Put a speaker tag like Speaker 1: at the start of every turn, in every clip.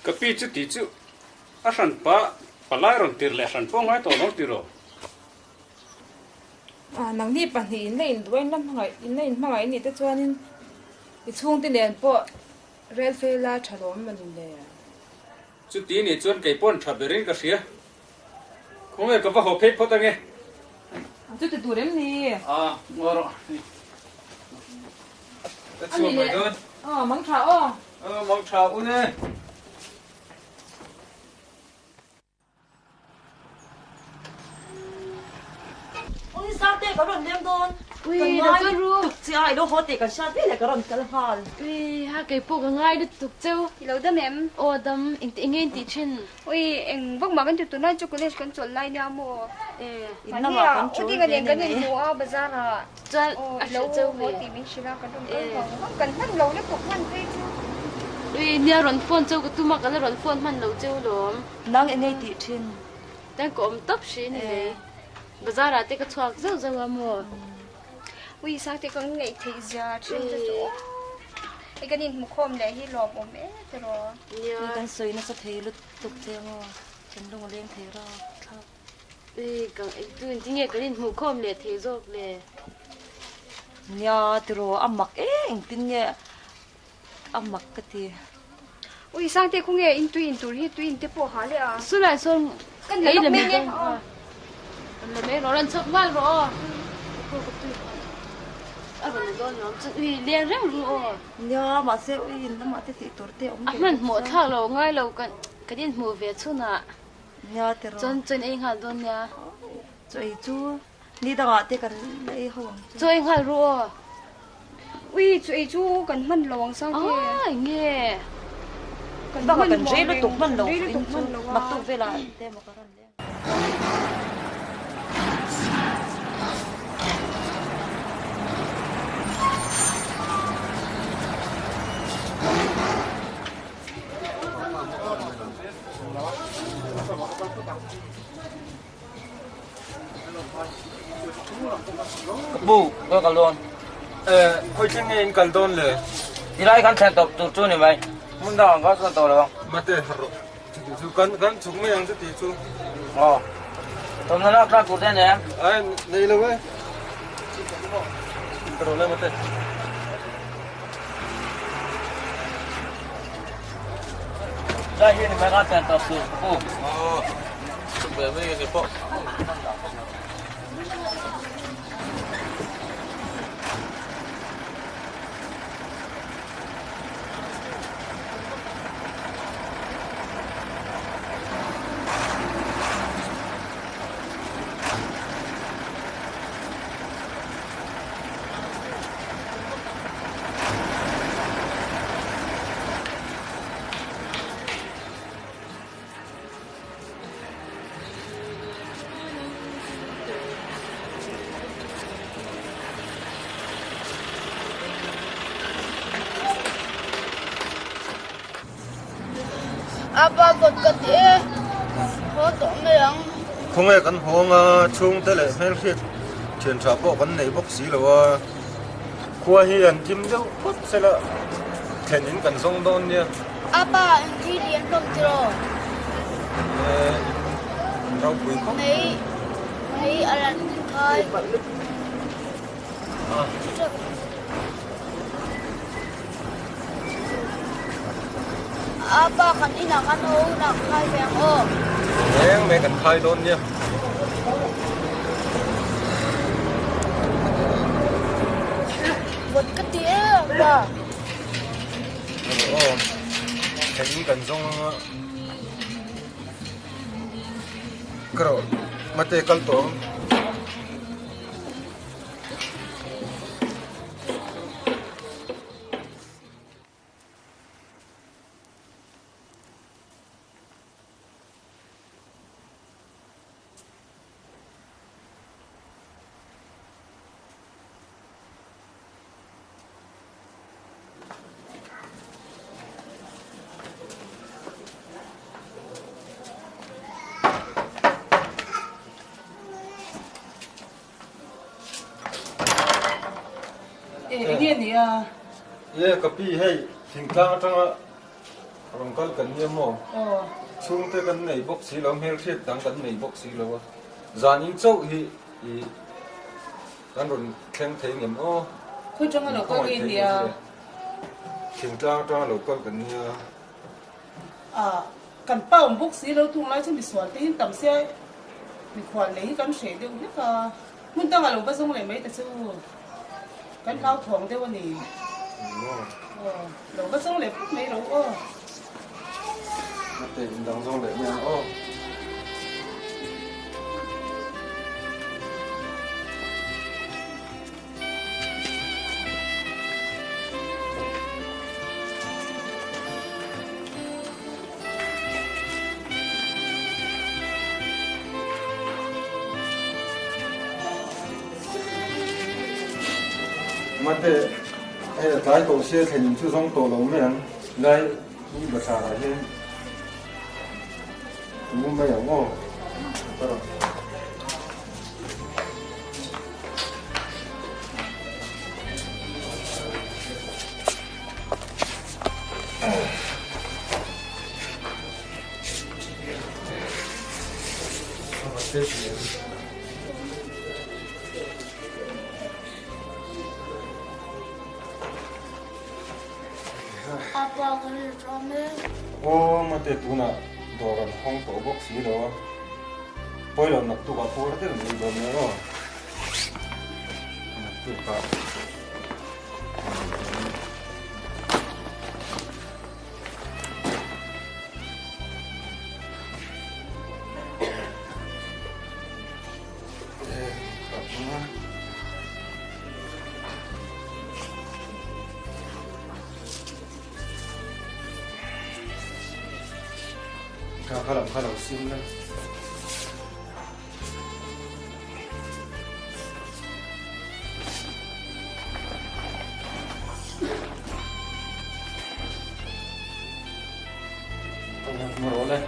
Speaker 1: cái pi chút tí chút à sản pa lại rồi tiền lẻ sản phong hay tổ nó tiền rồi
Speaker 2: nang ni pa ni in duai lam hangai ni te chuanin I chung ti len po rel fe la thalom man le
Speaker 1: chút tí này chuan cái pon chặt bể cái gì không phải cái vác hộp phết phốt nghe
Speaker 2: chút ti turem ni
Speaker 1: ngon rồi cái chuột này thôi
Speaker 2: mang thao
Speaker 1: mong chào u nè
Speaker 3: ôi sao thế có đòn đem thôi
Speaker 4: ui đâu có ru
Speaker 3: tục chi ai đâu hốt thì cần sao thế là có đòn cái hòn
Speaker 4: ui ha cái bộ cái ngay được tục châu
Speaker 5: lâu đâm em
Speaker 4: ô đâm anh nghe tí chân
Speaker 5: ui em vâng mà cái tụi nó chocolate con chuột lại nha mua
Speaker 3: nó mà con
Speaker 5: ui
Speaker 3: chuối
Speaker 5: cái này mua ở bazaar à
Speaker 4: cho
Speaker 5: lâu
Speaker 4: châu
Speaker 5: hốt thì mình sẽ ra cái đồng không cần thắt lâu nó cũng ăn thế chứ
Speaker 4: ui nia run phone châu cái tu mặc cái run phone man lâu châu lắm
Speaker 3: nó nghe tí chân
Speaker 4: đang có tóc xí này bây giờ là cái thuốc rất rất mua
Speaker 5: ui sao thì con ngày thì giờ trên cái cái này một hôm này hi lò bom mẹ thế rồi
Speaker 4: nia
Speaker 3: cái sợi nó sẽ thấy lúc tục theo chân đông lên thế rồi
Speaker 4: ui cái tôi chỉ nghe cái này một hôm để thế rồi để
Speaker 3: nhà từ rồi âm mặc anh tin nghe âm mặc cái gì
Speaker 5: ui sao thì không nghe in tuyên thế bỏ hả lẽ à
Speaker 4: số lại số
Speaker 5: cái này là mình nhé
Speaker 4: là mấy nó lần sắp mal rồi rồi nhóm chữ uy liền rất rồi
Speaker 3: nhà mà sẽ uy nó mà thế thì tôi thế ông
Speaker 4: mình một thằng lâu ngay lâu cái điện mua về chỗ nè
Speaker 3: nhà từ rồi
Speaker 4: chân anh hả đôn nha
Speaker 3: rồi chú đi đâu thế cần lấy hồn
Speaker 4: cho anh hả rồi
Speaker 5: ui chú cần mình lòng sao thế
Speaker 4: nghe
Speaker 3: đó là cần dễ nó tục mình lâu mặc tục về là thế mà có rần
Speaker 6: bu có cả luôn
Speaker 1: hồi trên nghe cần tônเลย
Speaker 6: đi lại kan sen top tu tu ni mai mun da có sao to đâu
Speaker 1: mà thế hả chú cần chúng mấy anh chút tí chú
Speaker 6: tôm nó ra cụ thế này
Speaker 1: ai đây đâu ấy rồi lên mà thế
Speaker 6: ra hier ni mai kan sen top tu bu
Speaker 1: về mấy cái bộ
Speaker 5: apa bột cái gì hốt tổ miệng
Speaker 1: không ai cần hong chung tới lại hay khi chuyển trả bộ vấn này bốc xí là qua hiền kim dấu phút sẽ là thể những cần sông đôn nha
Speaker 5: apa ingredient không chưa
Speaker 1: rau quý không
Speaker 5: mấy alan thôi apa kan ina kan nak khai beng
Speaker 1: em mấy cần khai đôn nha
Speaker 5: bột cái gì mà
Speaker 1: thể những cần sông cái mà thế cần tổ
Speaker 2: ini ni
Speaker 1: ye kapi hey thingtlang atanga rong kal kan ni mo
Speaker 2: ờ
Speaker 1: chung te kan nei bok si lo hel khet dang kan nei bok si lo zan in chau hi i kan ron khleng thei ngem o
Speaker 2: khôi trong nó có cái gì à
Speaker 1: thing tang lo kal kan ni
Speaker 7: kan pa um buk si lo tung lai chu mi suan te hin tam se mi khwan le hi kan hre deuh hlek a mun tang a lo ba zong le mai ta chu kan kau thong deuh ani lo ba zong le mai lo o
Speaker 1: na te in dang zong le me o mate ai lai to se then chu song to lo me an lai ni ba sa la hen mu me ya ngo pero
Speaker 5: Apa cái drama?
Speaker 1: o mate tuna doran hong to box si lo poilo nak tu ka por te ni do me ro nak tu ka kalau sim lah. Meroleh.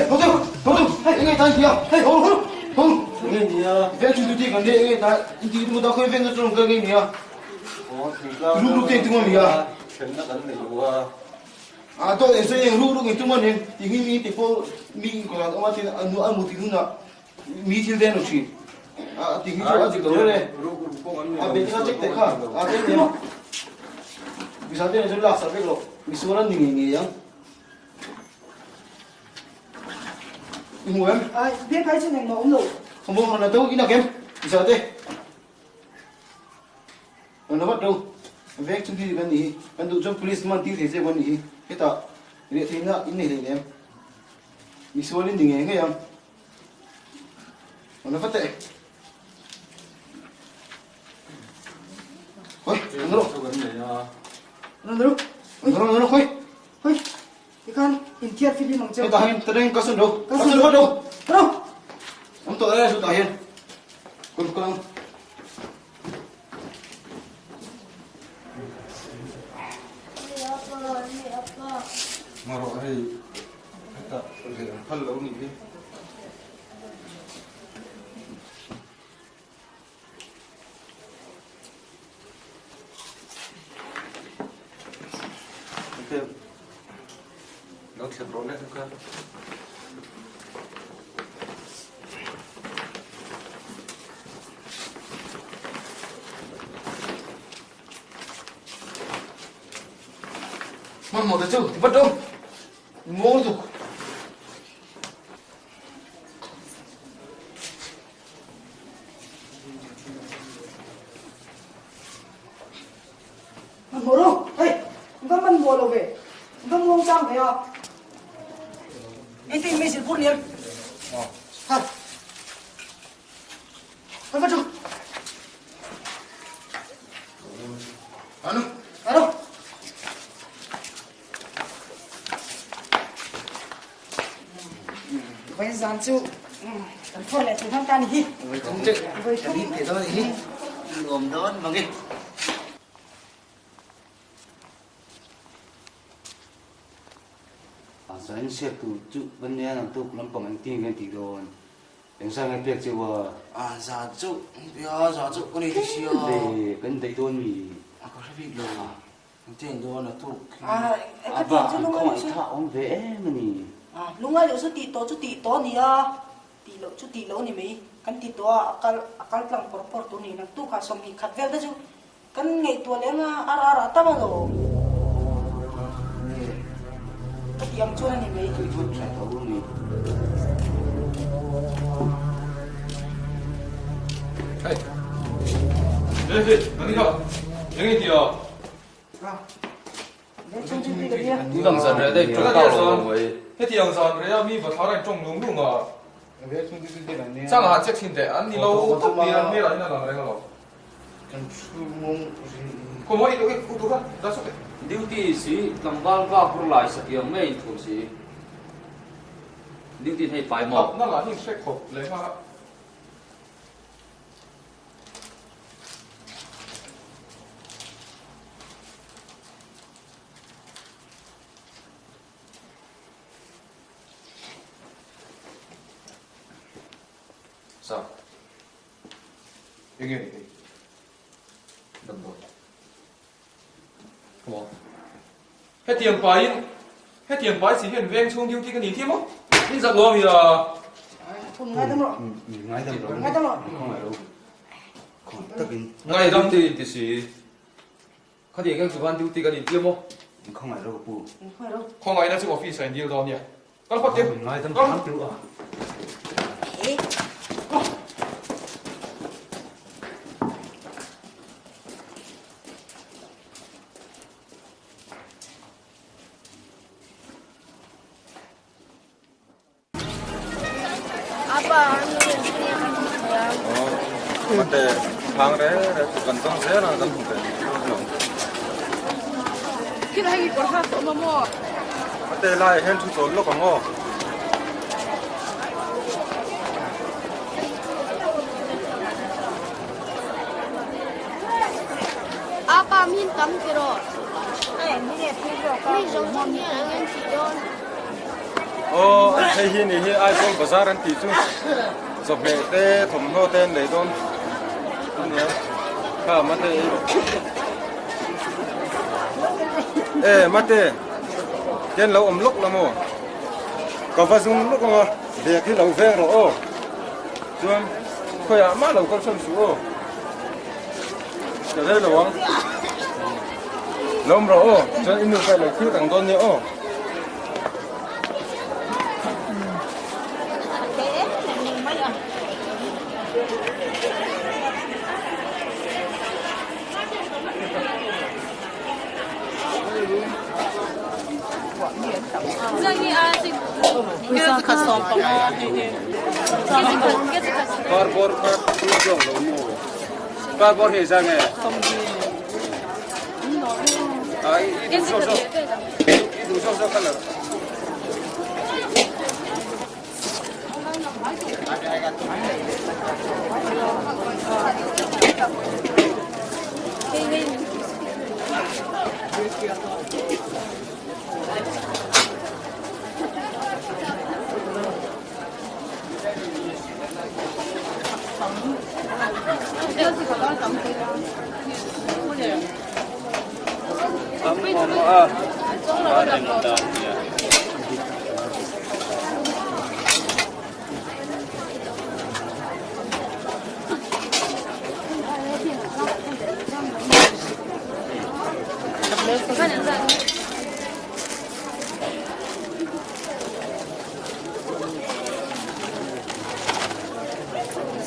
Speaker 1: không đâu anh nghe tay kìa không nghe gì à về chúng tôi còn đi nghe tay đi chúng ta khơi về nó trong cái gì à lúc tiền chúng mình à nó cần này à tôi sẽ những lúc chúng mình thì nghĩ thì phố mi còn ông thì ăn một tí nữa mi thì đen rồi à thì nghĩ cho anh cái này à bên kia check thế cả à thế nhỉ vì sao thế này chúng ta sẽ biết rồi mi số lần gì nhỉ ngủ em
Speaker 7: biết cái chuyện này mà ông nội
Speaker 1: không muốn là tôi cái nào kem giờ thế nó bắt đầu về chúng tôi gần đi gần tụ trong policeman tiêu thế gần đi cái ta để thấy nó in này thì em mi số lên thì nghe em nó phát tệ ôi nó đâu ôi cái con in thiệt phim bằng chơi ta hiện ta đang có sân đâu bắt đâu ông tội đây ta hiện con mà rồi thì ta để phân lâu nhỉ nó chật rốn đấy không con một cái chú bắt đâu ngô dục
Speaker 7: mình mua đâu hey chúng mình mua đâu về chúng mua trang thế à anh tìm mình sẽ phun liền thật con bắt chú ở đâu bây giờ chú cần phun lại chúng ta đi
Speaker 1: với không chứ với không đi thì thôi đi gồm đó mà nghe
Speaker 8: anh sẽ tu chú vấn đề là tu làm bằng anh tiền cái tỷ đô anh sang cái việc chứ vợ
Speaker 1: giờ chú giờ chú con đi thì xíu
Speaker 8: để cái đầy đô mì
Speaker 1: có cái việc rồi tiền đô là tu
Speaker 8: vợ không phải thạo ông vẽ mà nhỉ
Speaker 7: lúc ấy lúc chút tí to nè chút tí lỗ nè mấy cái tí to akal lang por tu nè nang tu ka som hi khat vel da chu kan ngai tu le nga ara ta ba lo cái tiệm chỗ này mấy
Speaker 8: tôi chút phải thấu mì
Speaker 9: Hey, đây, đi đâu? Những cái gì à?
Speaker 6: 你当时在这中道位，
Speaker 9: 那地方上人家米不他来种农路啊，
Speaker 1: về chúng tôi đi làm nè
Speaker 9: 上下接亲的，俺你老特别没了，你那啷个了？
Speaker 1: trong su mông
Speaker 9: 我们一个糊涂个，咋说的？
Speaker 6: duty 是能办法过来实验没同时，duty ให้ไปหมด。
Speaker 9: 那哪天吃口来嘛？sao ý nghĩa gì đâm đôi không hết tiền bái chỉ hiện ven chung duty cái gì thêm không đi giặc lo bây giờ
Speaker 7: không ngay tâm rồi
Speaker 8: ngay tâm rồi
Speaker 7: ngay tâm rồi
Speaker 8: không phải đâu không tất nhiên
Speaker 9: ngay tâm thì gì cái gì cái chủ quan duty cái gì thêm không
Speaker 8: không phải đâu phụ
Speaker 7: không phải đâu
Speaker 9: không ngay là chỉ office này nhiều đó nhỉ con phát tiền
Speaker 8: ngay tâm thắng nữa
Speaker 1: 근데 방에 건강 세나 건데
Speaker 2: khi đó hay còn hát mà mua
Speaker 1: 그때 라이 현주 졸로 강어
Speaker 4: Apa min tam kiro.
Speaker 7: ai mình nghe thấy rồi
Speaker 4: Mi giống như là anh chị đó.
Speaker 9: Ô, hay hi này hi ai trong bazaar anh tí chú. Dọc lệ tê thùng hô tên lấy đôn. Ha, mất tê. Ê, mất tê. Trên lâu lúc là mồ. Có phải dùng lúc mà để cái lâu về rồi ô. Chuan, khơi à má lâu con sân xuống ô. Giờ đây là không? Lom rồi ô, chuan inu phải là khi thằng con nhớ ô. Cardboard dong lo mo. Cardboard he sang eh. Ai, so color.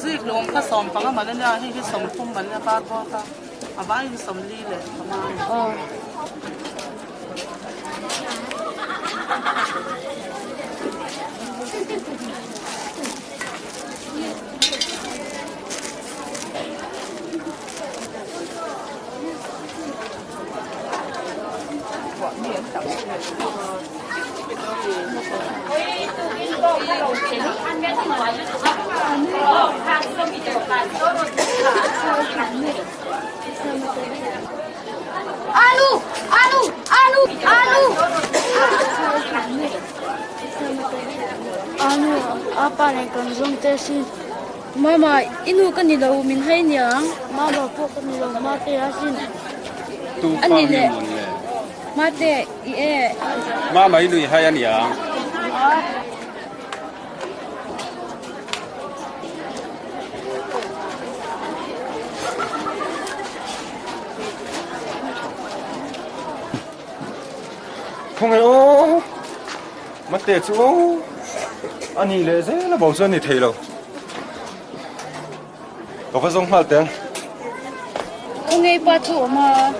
Speaker 7: Zik lom ka som panga malanya hi som pum malnya pa ko ta abai hi som li le kama
Speaker 4: Anu apa ni kan zong tesi mama inu kan ni lau min hai niang mama po kan ni lau mate asin
Speaker 10: tu pang ni mon le
Speaker 4: mate I e
Speaker 10: mama ilu hai an yang
Speaker 9: Không ai ô. Mất tiền chú ô. Anh nhìn lệ dễ là bảo dân thì thấy đâu. Có phải dùng hạt tiền.
Speaker 4: không nghe ba chỗ mà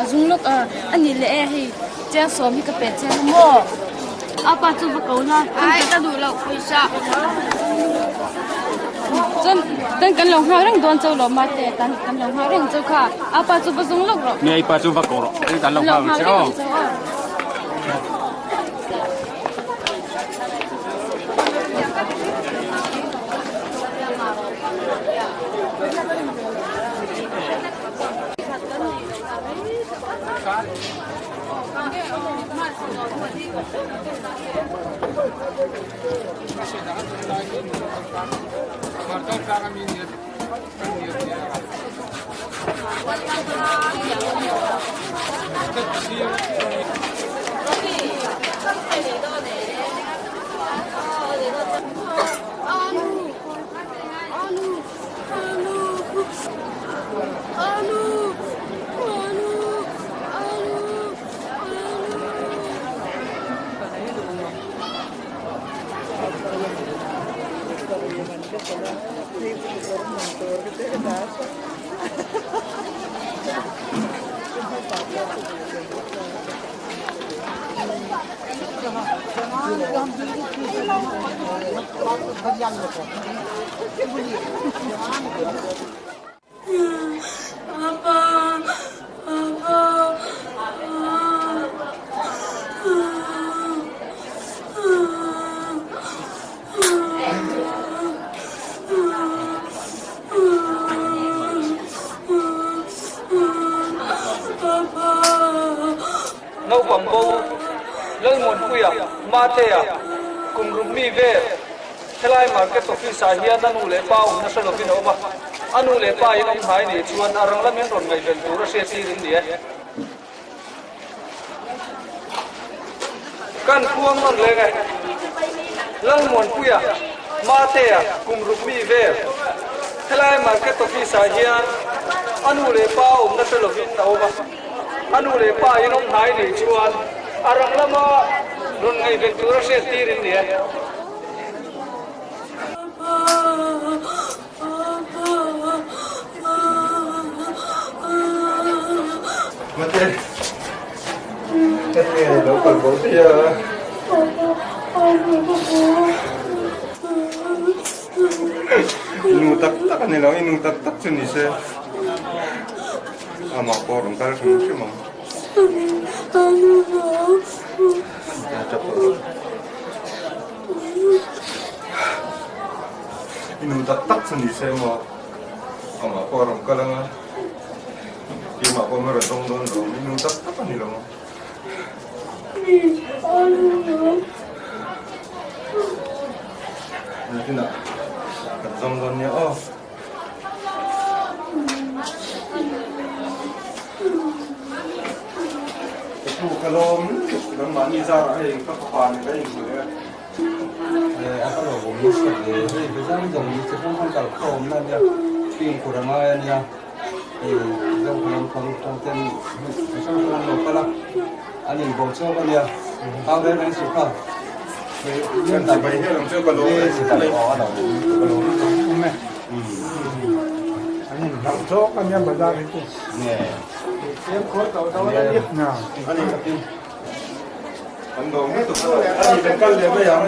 Speaker 4: dùng lúc anh nhìn lệ thì trang số mi cái bể trang mò apa tu bakau na ai ta du lau pisa chân tan kan long ha rang don châu lo mate tan kan long ha rang châu kha apa tu bazung lok ro
Speaker 10: nei pa chu va ko ro ni tan long ha chao
Speaker 6: Nấu bồng bu
Speaker 11: puya matea kum rumi ve thelai market office a hian anu le pau na salo bin oma anu le pa in om hai ni chuan arang la men ron ngai ben tur se ti rin dia kan puang non le ngai lang mon puya matea kum rumi ve thelai market office a hian anu le pau na salo bin oma anu le pa in om hai ni chuan arang lama ron ngai ben tur se ti rin dia
Speaker 9: Mate, cái này đâu còn bố thì inu tak này lo inu tak chân đi xe, mà có đồng cái không chứ mà, inu tak chân đi xe mà có đồng cái là Di mak kau merah dong ini tak apa nih lo? Nanti nak dongnya oh. Itu kalau mani zara yang kapan kayak gitu ya.
Speaker 8: Apa lo bonus kerja? Bisa dong di sekolah kalau kau mana dia ping kurang aja ya. Dong kalau trong tên trong lo kala anh em bông cho bao nhiêu tao đây đang sụp không
Speaker 9: Kan sebaiknya orang tu kalau
Speaker 12: anh làm số anh em bận ra đi
Speaker 8: nè
Speaker 12: em có tàu nó biết nào
Speaker 9: anh dong itu anh bengkal dia bayar.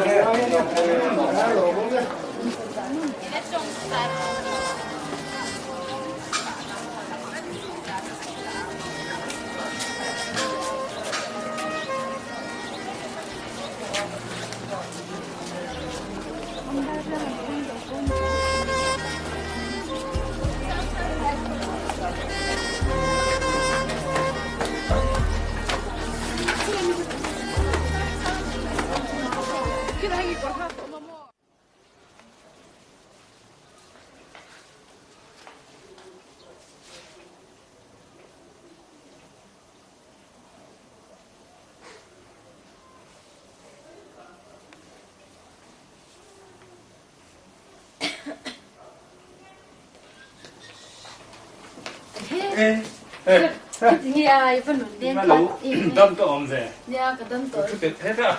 Speaker 4: Dạ, phân nổi đen
Speaker 10: đâm to omぜ
Speaker 4: dạ, cái đâm tối.
Speaker 10: chút thế đó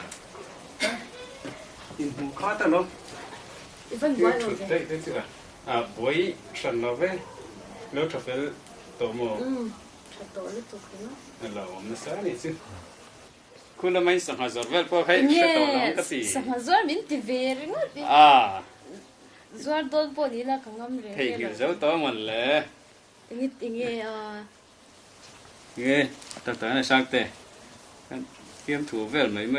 Speaker 10: in hùng khó ta nó
Speaker 4: Phân bó rồi.
Speaker 10: đấy đấy chứ à buổi sân nó về lúc chụp về tổ mồ
Speaker 4: Thật tối lúc tục nữa.
Speaker 10: là om nó sáng này chứคุณละไม่สังหารจอดเวลพอให้เช็ดตัวน้องก็ตี
Speaker 4: Sang hazor min ti ver no.
Speaker 10: อ่า
Speaker 4: Zor dol po nila kangam re.
Speaker 10: เที่ยวเจ้าตัวมันเลย
Speaker 4: Ingit inge
Speaker 10: เงี้ยตัดแต่ในช่างเตะกันเตรียมถูเวลไหมไหม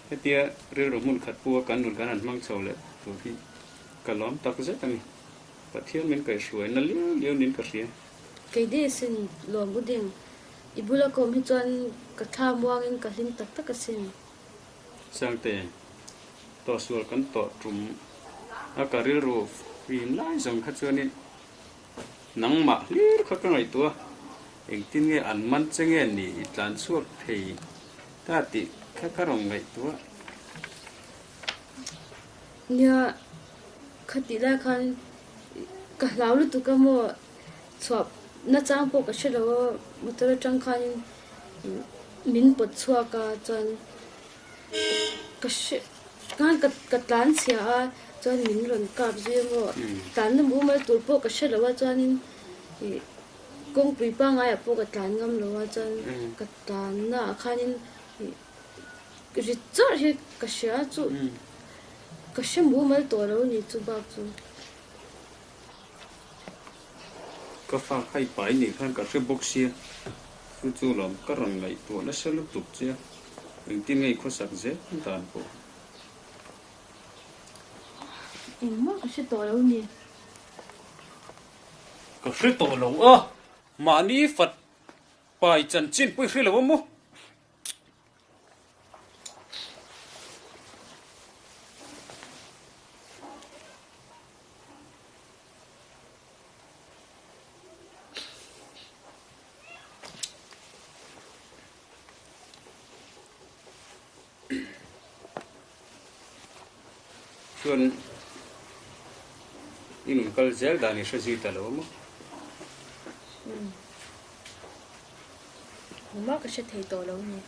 Speaker 10: ให้เตี้ยเรื่องมุนขัดปัวกันหนุนกันหันมั่งโซเลยตัวพี่กันล้อมตักเสร็จกันนี่ปัดเที่ยงมันเกิดสวยนั่นเลี้ยวเลี้ยวนินกระเสีย
Speaker 4: cái đi xin lom buding. Ibula kom hi chuan ka tha muang in ka hlim tak tak ka sin.
Speaker 10: ช่างเตะต่อส่วนกันต่อจุ่มอากาศเรียรูวีนไล่ส่งขัดส่วนนี้หนังหมาเลี้ยขัดกันหน่อยตัวเองทิ้งเงี้ยอันมันจะเงี้ยนี่จานสวดเทถ้าติขัดกันลงไงตัว
Speaker 4: Nya khati la khan ka lau lu tu ka mo chop na chang po ka shelo motor chang khan min pot chua ka chan ka she kan ka tlan sia chan min ron ka je mo tan na mu ma tur po ka shelo wa chan kong pi pa nga ya po ka tlan ngam lo wa chan ka tan na khan in ri char he ka sha chu ka shem bu mal to lo ni chu ba chu
Speaker 10: ก็ฟังให้ไปนี่ท่านก็ช่วยบอกเสียคือจู่หลอมก็รังไงตัวนั้นสรุปตุกเสียถึงที่ไงเขาสักเสียตานป
Speaker 4: in ma ka she to lo ni
Speaker 10: ก็ช่วยตัวหลงมานี่ฝัดไปจันจินไปช่วยหลงมั้ง chuan in kal zel dani hrazi ta lo mo
Speaker 4: mà cái sẽ thấy to lắm nè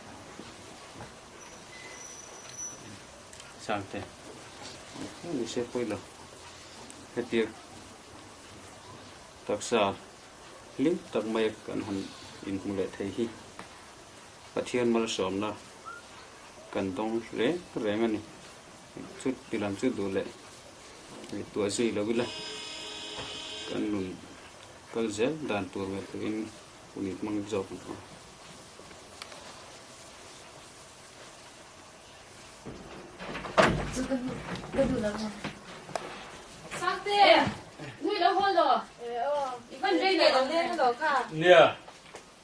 Speaker 10: sang te ni se poi lo hetir taksa lim tak mai kan han in mule thei hi pathian mal som na kan dong re ngani chút pilam chút du le tua zui lo bila kan nun kal zel dan tur me in unit mang job
Speaker 4: sang te nuôi đâu hôn rồi vẫn đây này đồng lên rồi cả
Speaker 10: nè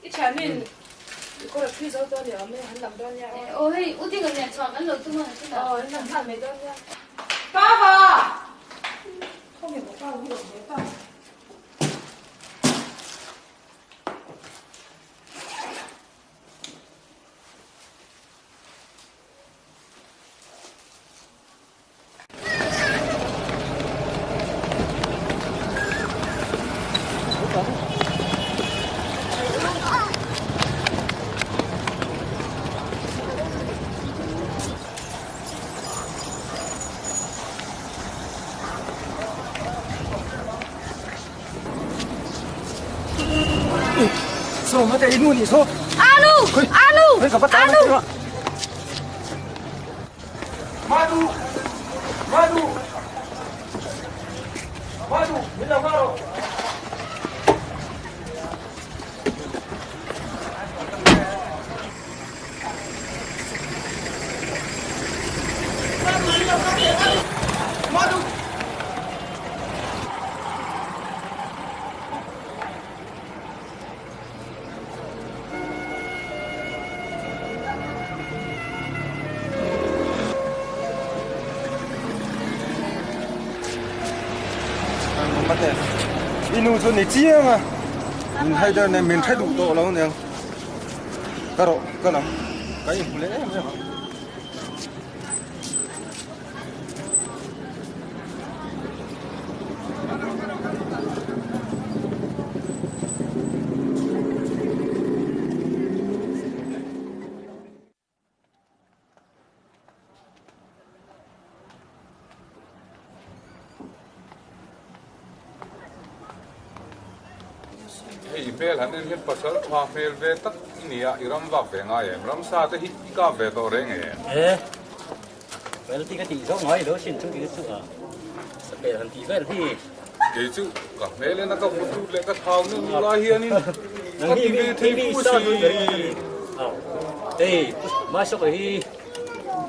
Speaker 2: ít chán mình có được phi dấu to để mình hắn làm đơn nha
Speaker 4: ôi út đi gần nhà chọn ăn lẩu tung rồi
Speaker 2: hắn làm hẳn mấy đơn nha ba vào không hiểu có bao nhiêu mấy bao
Speaker 12: So, mate, inu ni so.
Speaker 4: anu
Speaker 12: Hei, kapat tahu. Madu, bila maro. Madu.
Speaker 9: mate inu so ni chia mà hay đây này mình thấy đủ độ lâu nè cái độ cái nào cái gì lẽ
Speaker 13: Email hanin hin pasal tha mail ve tak nia iram va ve nga em ram sa te hi ka ve to reng e
Speaker 14: vel ti ka ti zo ngai lo sin chu ki chu a sa pe han ti vel hi
Speaker 13: ke chu ka mail na ka mutu le ka thau ni la hi anin ka ti ve thi pu si
Speaker 14: ei masuk hi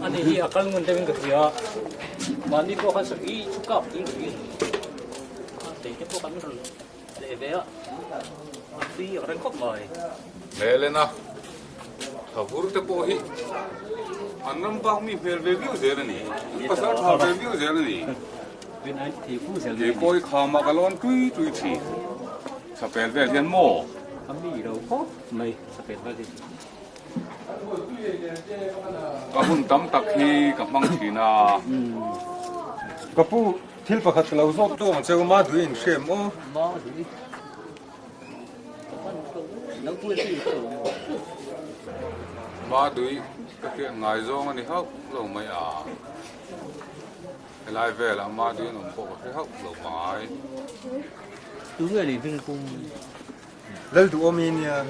Speaker 14: ani hi akal ngun te min ka tia mani ko kan sa i chu ka i te ke ko kan ron le ve a đi ở đây khóc mời
Speaker 13: mail na thabur te po hi anam ba mi mail ve view ze ni pasal tha ve view ze ni
Speaker 14: bên anh thì phu sẽ
Speaker 13: ke koi kha ma galon tui tui chi sa pel ve hian mo
Speaker 14: âm đi đâu có mày sa pe va đi
Speaker 13: ka hun tam tak hi ka mang thina
Speaker 9: kapu thil pakhat lo zot to cheu ma duin shem o
Speaker 14: ma đi nấu cua gì
Speaker 13: ba đuôi cái kia ngài zong anh hốc lâu mấy à lại về là ma đuôi nó có cái hốc lâu mãi
Speaker 14: đúng người thì viên cung
Speaker 9: lel du ominia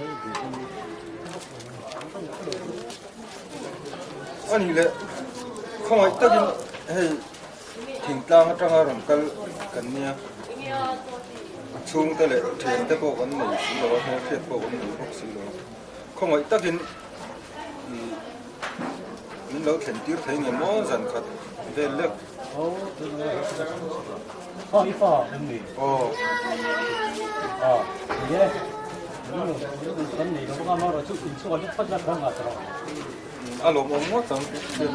Speaker 9: anh lệ không ai tất nhiên hay thỉnh tang trang aram kal kan nia chung te le thiền te po kan nei si lo he thiet po kan nei hok si lo không ai tất nhiên min lo thlen tir thei nge mo zan khat ve lek
Speaker 14: oh ifa ni
Speaker 9: oh
Speaker 14: ye kan ni lo ka ma ro chu in chu ka pat la kan ga tra
Speaker 9: alo mo mo tang chen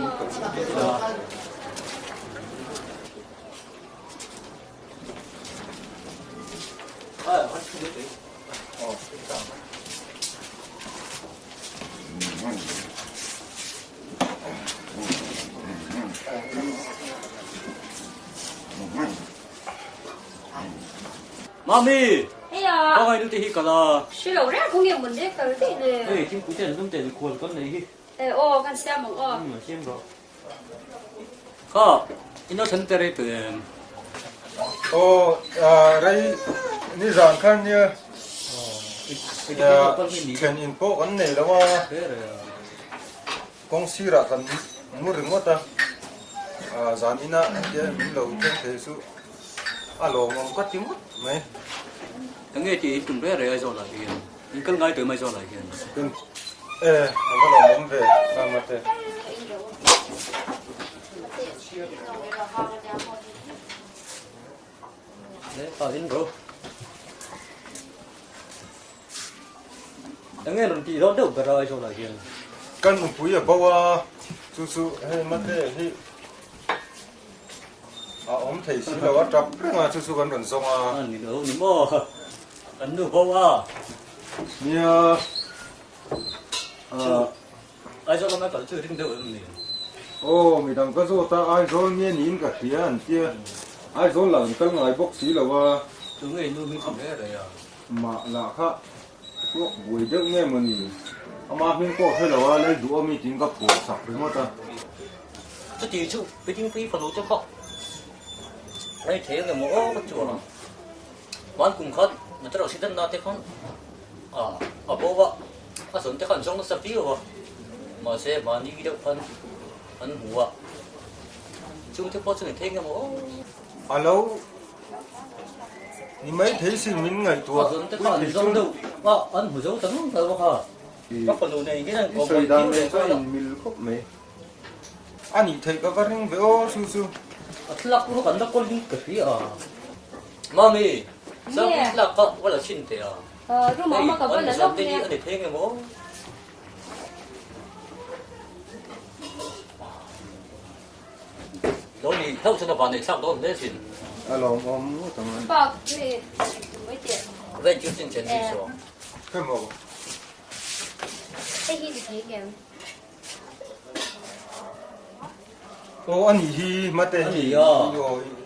Speaker 14: Mami,
Speaker 5: Ê à.
Speaker 14: có ai được thì cả là.
Speaker 5: Sư đầu ra không nghe mình đấy cả cái này.
Speaker 14: Ê, chính cũng tiền cũng tiền khuôn con này.
Speaker 5: Ê ô can xem mà ô.
Speaker 14: Xem rồi. Có, nó thân tệ tiền.
Speaker 9: Đây, ni giảng khăn như chuyện in po cái này đó mà công sĩ ra cần mua được mất ta giảng ina cái mình đầu tiên thế sự alo mà có tiếng mất mấy
Speaker 14: Thằng nghe chị chúng bé rồi rồi lại kìa. Nhưng cân ngay từ mai rồi lại kìa.
Speaker 9: anh có lòng muốn về làm mà thế
Speaker 14: Đấy, in rồi. Thằng nghe lần chị đó đâu cả rồi lại kìa.
Speaker 9: kan upui ya bawa susu mate hi thầy sĩ là trap nga susu kan ron song
Speaker 14: ni đâu ni mo anh đâu bawa
Speaker 9: nia
Speaker 14: ai cho nó phải chơi thinh đâu ni
Speaker 9: mi dang ka zo ta ai zo nghe nin ka tian tia ai zo lang kal ngai bok si la wa
Speaker 14: chúng nghe nu mi không bé rồi à
Speaker 9: ma la kha ko bui deuh nghe mani ama hin ko hello le du mi tin ka po sak ri mata
Speaker 14: 这几处北京飞phần cho họ đây thế là mỗi cái chùa nó bán cùng khất mà cho xin na thế con ở bố vợ à xuống thế con trong nó sắp tí rồi mà sẽ bán đi đâu phân phân hùa chúng thế có chuyện thế cái mỗi
Speaker 9: alo ni mấy thế xin mình ngày tua
Speaker 14: xuống thế con trong đâu ăn hùa dấu tấm đâu hả các phần này cái này có
Speaker 9: sợi đang lên cho mình khóc mấy anh thấy cái răng về ô su su
Speaker 14: lắc nó còn lắc con đi cái gì à mami sao cái lắc có là xin thế à
Speaker 5: Rồi mà có cái là lốc
Speaker 14: nè
Speaker 5: nè.
Speaker 14: để thế nghe bố đó thì theo cho nó vào này sao đó để xin
Speaker 9: alo om tama
Speaker 5: Bọc thì mấy tiền.
Speaker 14: về chưa xin tiền gì số
Speaker 9: cái mồ
Speaker 5: Cái gì thì thấy kìa.
Speaker 9: anh hi mate
Speaker 14: anh hi
Speaker 9: yo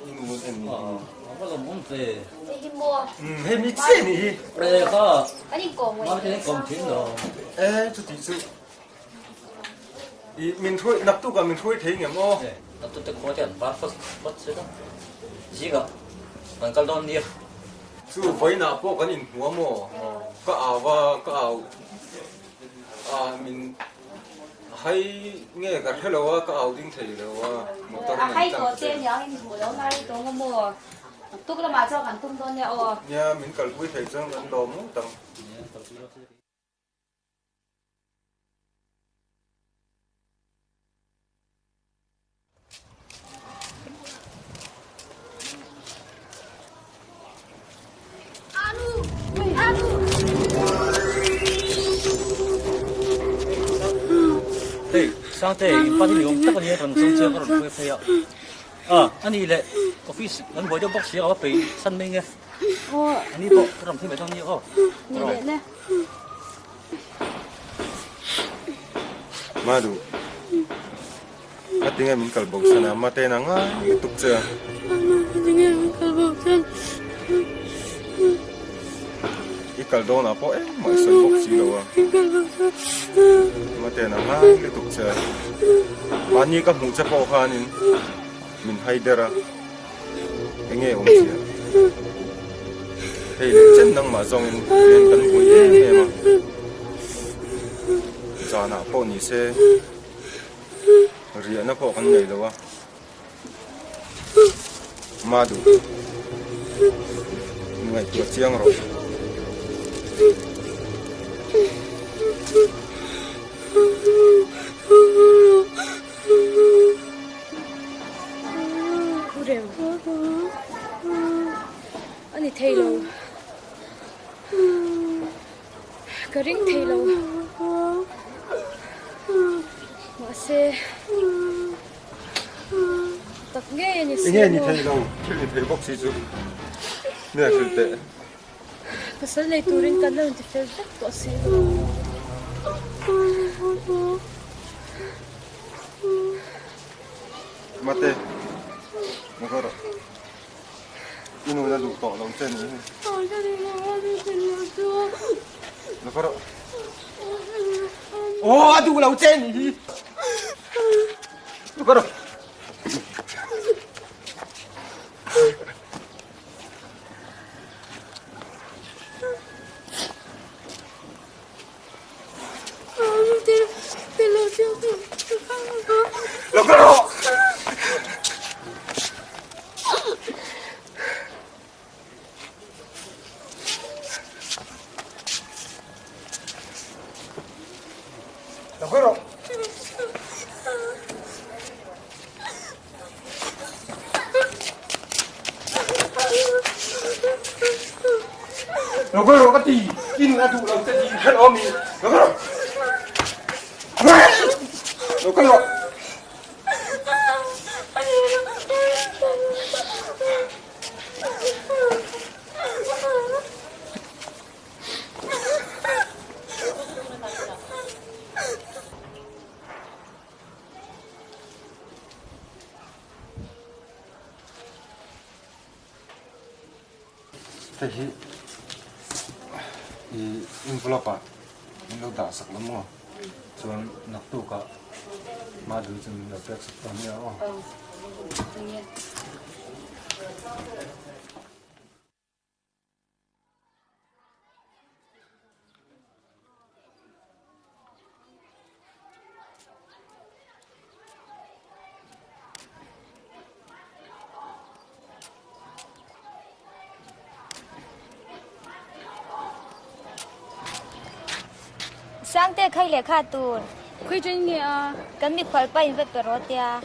Speaker 9: in mun en
Speaker 14: nó là muốn về
Speaker 5: Cái gì mua.
Speaker 9: he mi che ni hi
Speaker 14: đây có
Speaker 5: Cái gì cổ
Speaker 14: mà cái còn chín rồi
Speaker 9: chút tí sự mình thôi nạp tu cả mình thôi thấy nhỉ mò
Speaker 14: nó tôi có tiền bán phát sẽ đó gì cả còn cái đó nhiều
Speaker 9: su với nạp bộ cái nhìn mua mò cái áo và cái áo mình hay nghe cả hello cái áo đinh thầy rồi một tấm
Speaker 5: hay có tiền nhá, hình mua đâu này tôi không mua. Tôi cái mà cho hắn tung tôi nha.
Speaker 9: nha mình cần quý thầy sang lần đầu muốn tầm
Speaker 14: đây sang thế phát hiện ông tất cả những thằng sống chưa có được phê à anh đi lệ office anh bỏ cho bóc xí ở bên sân bên nghe anh đi bộ cái đồng thêm phải trong nhiều không
Speaker 4: Nhìn nè.
Speaker 9: Madu. Atinga min kalbog sana mate na nga ituk siya.
Speaker 4: Atinga min kalbog sana.
Speaker 9: Ikaldo na po may sunbok silaw. Mate na nga ituk siya. Mani ka mung sa po kanin. Min haidera. Enge siya. Hey, chen nang mazongin yen kan kuye ema. Sana po ni se riya na po kan ngay dawa madu ngay tuwa siyang ro
Speaker 4: Urem. Ani thelo. Karing thelo. Mase. Tập nghe như
Speaker 9: nghe như thế đâu chứ như thế bốc xí chứ nè thực tế
Speaker 4: cái sợi này turin cần đâu thì phải rất có xí
Speaker 9: mate mo karo inu na lu to lo chen ni lo ko oh adu lo chen ni lo ko Logoro kati kin adu lo tadi kan omi logoro logoro Tahi envelope ini lo dah sak lama, cuman nak tu kak madu cuma dapat sepanjang oh.
Speaker 5: sáng te khai lệ khá tuôn
Speaker 4: khui trên nghe à
Speaker 5: cần mi khỏe bay về bờ tia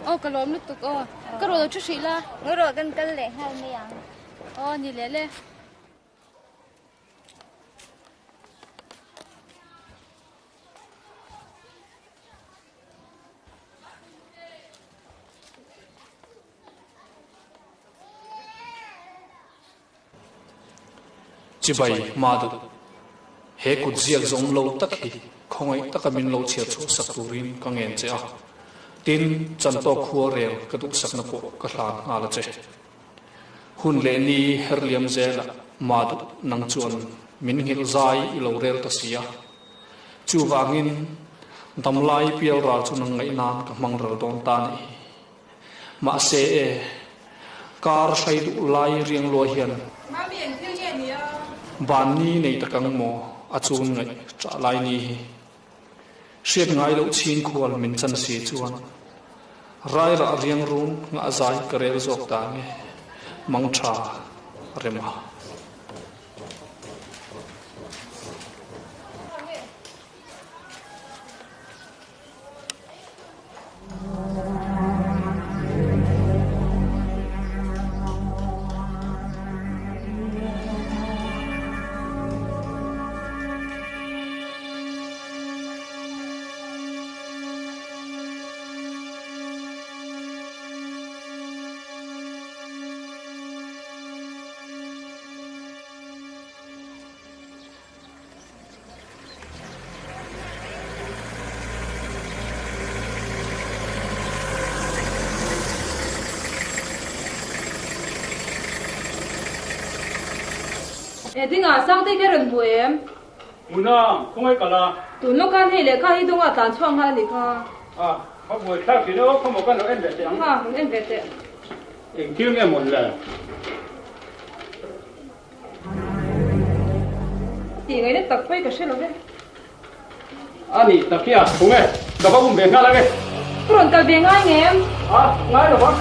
Speaker 4: ô cái lốm nước tục ô cái rồi chút xí la
Speaker 5: ngồi rồi cần lệ hai mươi à
Speaker 4: ô nhìn lệ lệ
Speaker 15: chỉ bay mà được he kut ziak zong lo tak hi khongai takamin lo chia chu sakurin ka ngen che a tin chan to khuwa rel ka duk sakna ko ka hlan ala che hun le ni herliam zela ma du nang chuan min hil zai I lo rel ta sia chu wangin damlai pial ra chu nang ngai nan ka mang ral don ta ni ma se e kar sai du lai riang lo hian
Speaker 2: ma miền thiêu nhẹ nhỉ
Speaker 15: ban ni nei takang mo achun ngai cha lai ni siat ngai lo chin khual min chan si chuan rai ra riang run nga zai karel zok ta nge mang tha rema
Speaker 2: tiếng à sang tới cái rừng bụi em
Speaker 10: Muna không ai cả là
Speaker 2: tụi nó can hay là can hay đông à tàn choang hay gì cả
Speaker 10: à không bụi khác thì nó không một cái nào em về tiếng
Speaker 2: à em về thế
Speaker 10: em kêu nghe một lần
Speaker 2: thì cái này tập quay cái gì rồi đấy
Speaker 10: anh tập kia không nghe đâu có vùng biển ngay lại
Speaker 2: còn tập biển ngay nghe em
Speaker 10: à ngay rồi bác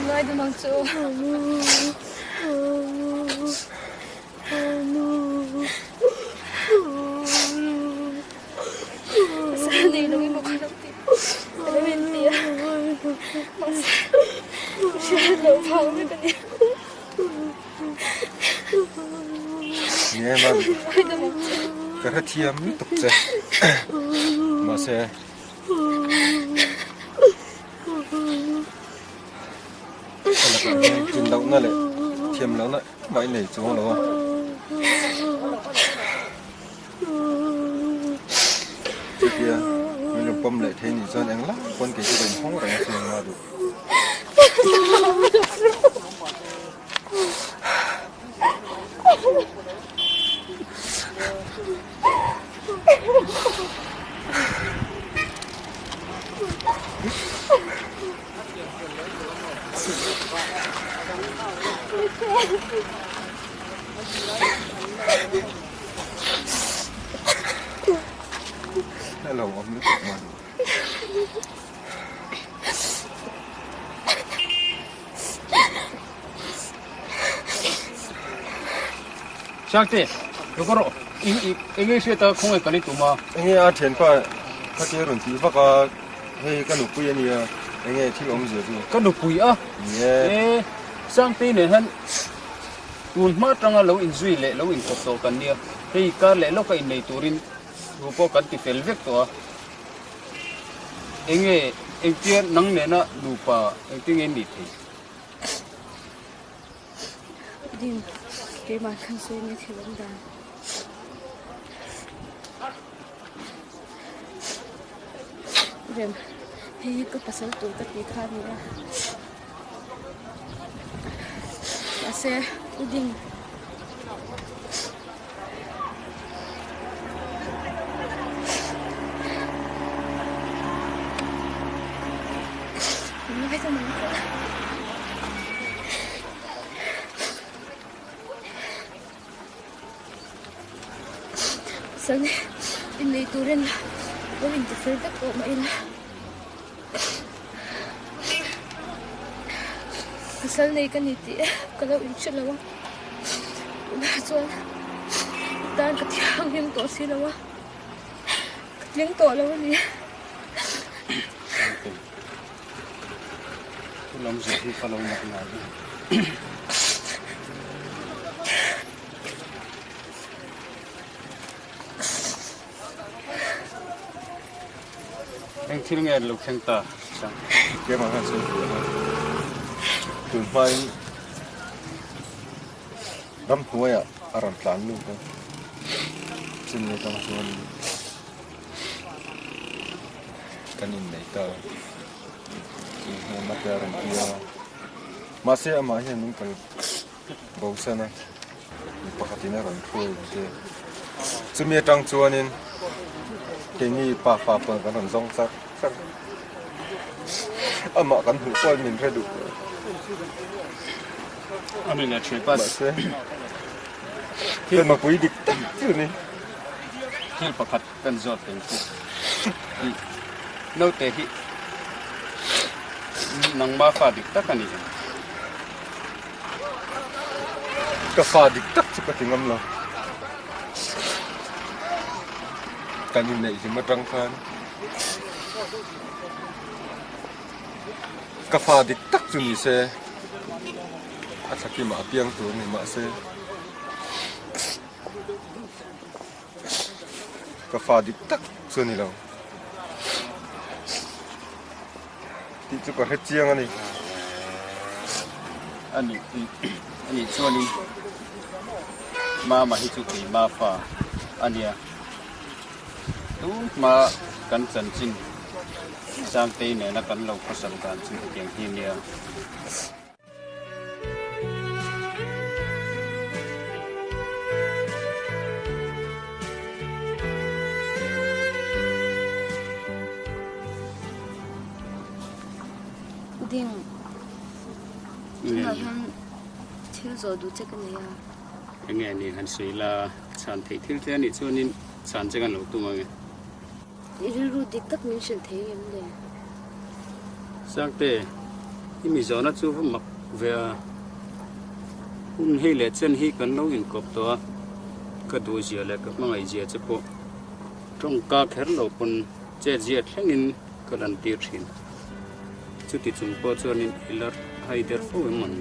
Speaker 5: Nói được mang chỗ. Sao đi nó một con tim. Nó bên tia. Chưa đâu phong với cái này.
Speaker 9: Nghe mà cái hết thiam tục xe mà xe chuyển động nó lại thiam nó lại vậy này chúng nó trước kia mình làm bom lại thế thì dân anh lắm con cái cái đèn không phải xem mà được Đây là ống nước của mình.
Speaker 10: Shakti, 요거로 이게 시에다 공에 걸리 두마.
Speaker 9: 이게 아 된파 파티런 뒤바가 해 간우 꾸연이야. nghe thì ông giờ rồi
Speaker 10: có đủ bụi á ê sang tí này hơn tuần mất trong lâu in duy lệ lâu in cột tổ cần nia thì cả lệ lâu cái này turin rupo cần thì phải việc tổ anh tiên nắng này nó đủ pa anh tiên anh đi thì
Speaker 4: đi cái mà khăn xuôi như thế vẫn đang rem hay có pasal tu tak di khan ya ase uding nó phải cho mình Sen ini turun Tôi hình phơi tất cả mọi người Sal này cái gì cái đâu ít lâu đã cho đang cái tiếng liên tổ xí lâu tiếng tổ lâu gì
Speaker 10: lòng gì thì phải lòng nặng nặng anh chưa nghe lục thanh ta
Speaker 9: cái mà hắn xin tuần mai đâm thuê à làm plan luôn đó xin người ta nói cái này ta mà cái làm kia mà sẽ mà hiện những cái bao giờ na pakati na làm thuê thế chúng mình đang cho nên cái này pa cái làm rong sắc mà cái hủ qua mình phải đủ
Speaker 10: anh là chuyện pass
Speaker 9: cái mà quý địch chứ này
Speaker 10: khi pakat kan zotเป็นnâu tệ hi nang ma fa dik tak ani
Speaker 9: cái pha địch tắc cho cái tiếng âm là cái nhìn này thì mà trăng phan cái pha địch tắc cho mình xe asaki mà piang tu ni mà xe cái pha địch tắc cho ni đâu thì chú có hết chiang anh
Speaker 10: ani chuanin ma hi chu ti ma fa ania tu ma kan chan chin sang te ne na kan lo khosam kan chu keng hi nia
Speaker 4: Ding chúng ta hiện thiếu rồi đủ chắc cái này à
Speaker 10: anh nghe ni han sui la chan thei thil te ani chuanin chan che kan lo tu ma nge
Speaker 4: iru dik tak min shin thei em le
Speaker 10: sang te hi mi zona chu mak ve hun he le chen hi kan lo in kop to ka du zia le ka mangai zia che po trong ka kher lo pon che zia thlengin ka dan ti thin chu ti chung po chuanin ilar haider fo man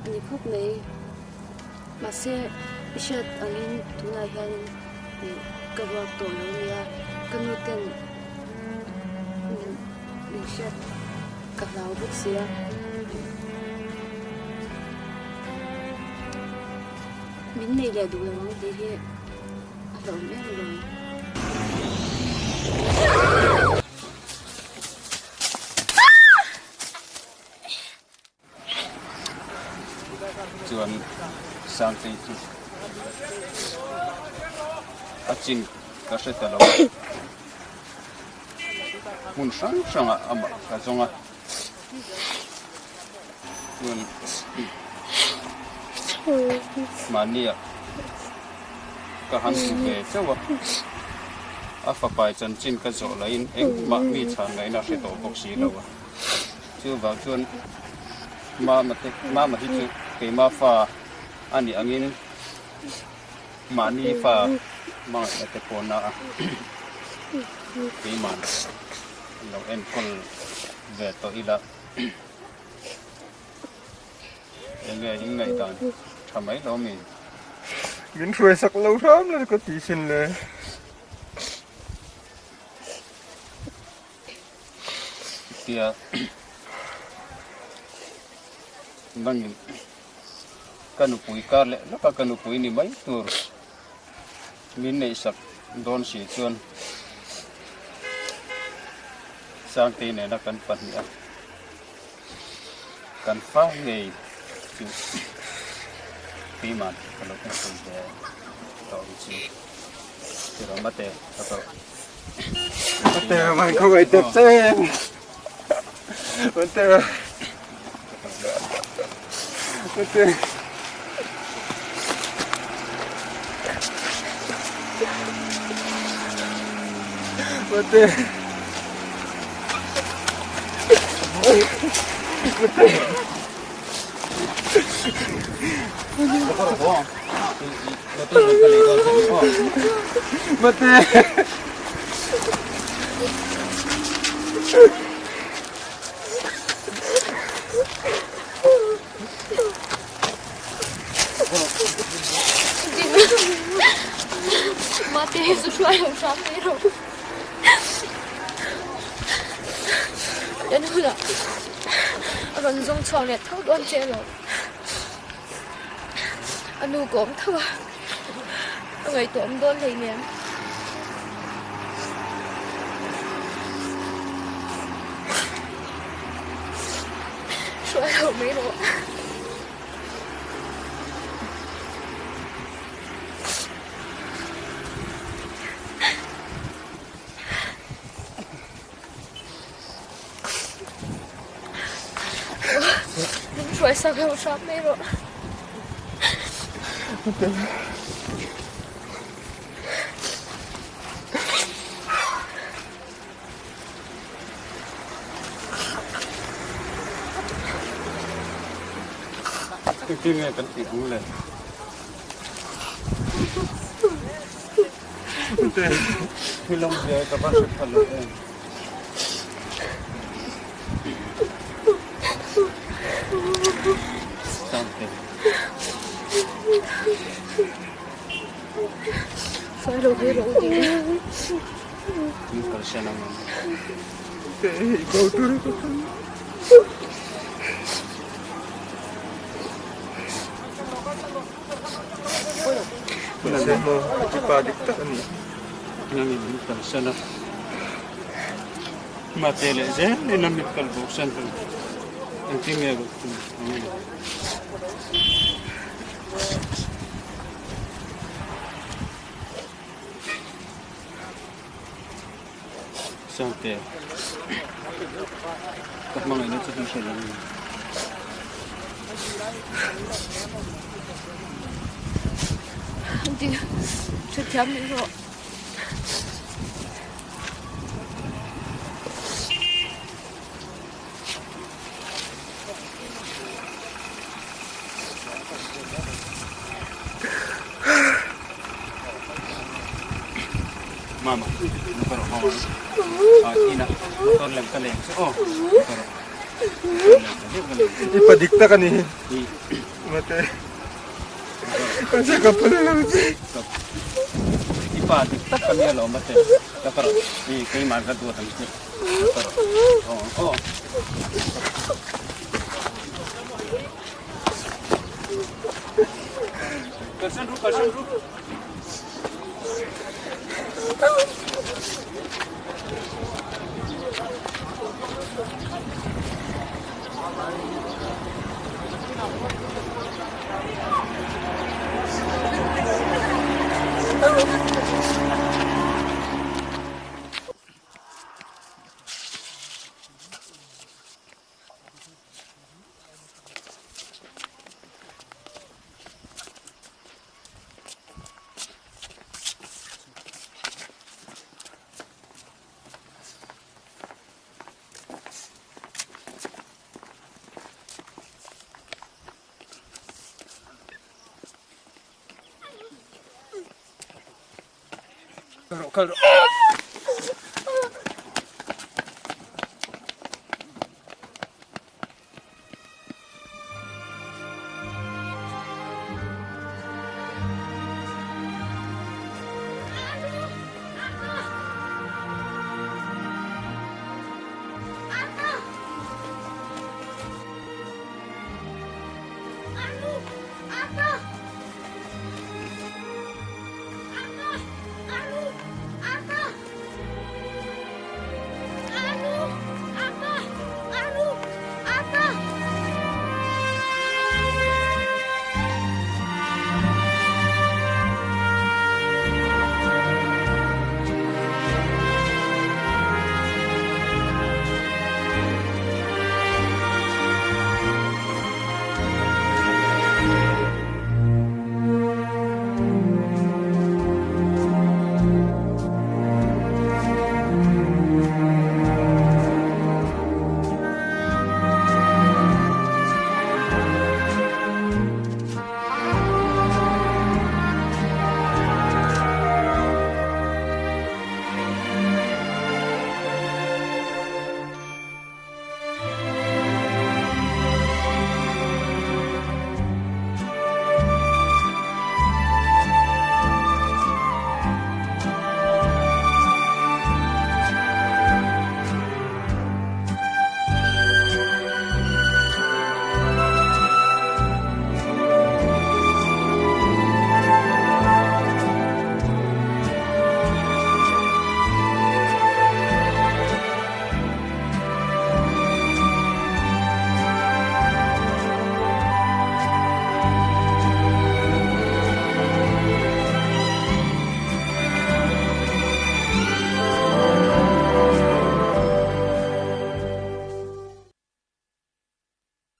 Speaker 4: ni khop nei mà sẽ biết anh tu này hiện cái việc tổ này à cái nút tên mình sẽ các lão bút xia mình này là đủ rồi thì hiện lâu mấy rồi
Speaker 10: chuan sang te chu achin ka se ta lo mun sang sanga ama ka zonga chuan mania ka han su ke chawa afa pai chan chin ka zo la in eng ma mi chan ngai na se to bok si lo wa chu ba chuan ma ma hi chu ke ma fa ani angin mani fa ma te pona ke man lo en kol về tội là nghe những ngày toàn thầm ấy đó mình
Speaker 9: thuê sắc lâu lắm là có tí xin lệ
Speaker 10: kia đang cần bụi cá lệ nó có cần bụi này mấy tur mình này sắp đón xỉ chuan sang tên này là cần phần nữa cần phá nghề chứ phí mà kalau kan sudah tahu sih kira mate atau
Speaker 9: mate mai kau gak tep sen mate
Speaker 5: Mate sesuai yang sampai ro. Dan hula. Ron zong chong le thau don che lo. Anu gom thau. Ngai tom don thei ne. Suai ho mai ro. Suai sa ho sampai ro.
Speaker 10: cái nghe cần tiếng lên cái lông dê các bạn sẽ phần lên
Speaker 5: Phải rồi hay rồi đi.
Speaker 10: Ini kalau saya nama.
Speaker 9: Kau tu. Mana mo ipadik ta kan?
Speaker 10: Nami bukan sana. Matele je, ni nami kalbu sana. Nanti ni aku. Sampai. Kau mana ini tu saya ni.
Speaker 5: Đi, chút chấm nữa rồi.
Speaker 10: Mama, pero mama. Ina, motor lang kalian. Oh, pero.
Speaker 9: Ipadikta ka ni. Mate. Kasi kapal lang.
Speaker 10: Ipadikta kami alo mate. Pero kay marga dua tang ni. Pero. Oh. Kasan ru. Kalau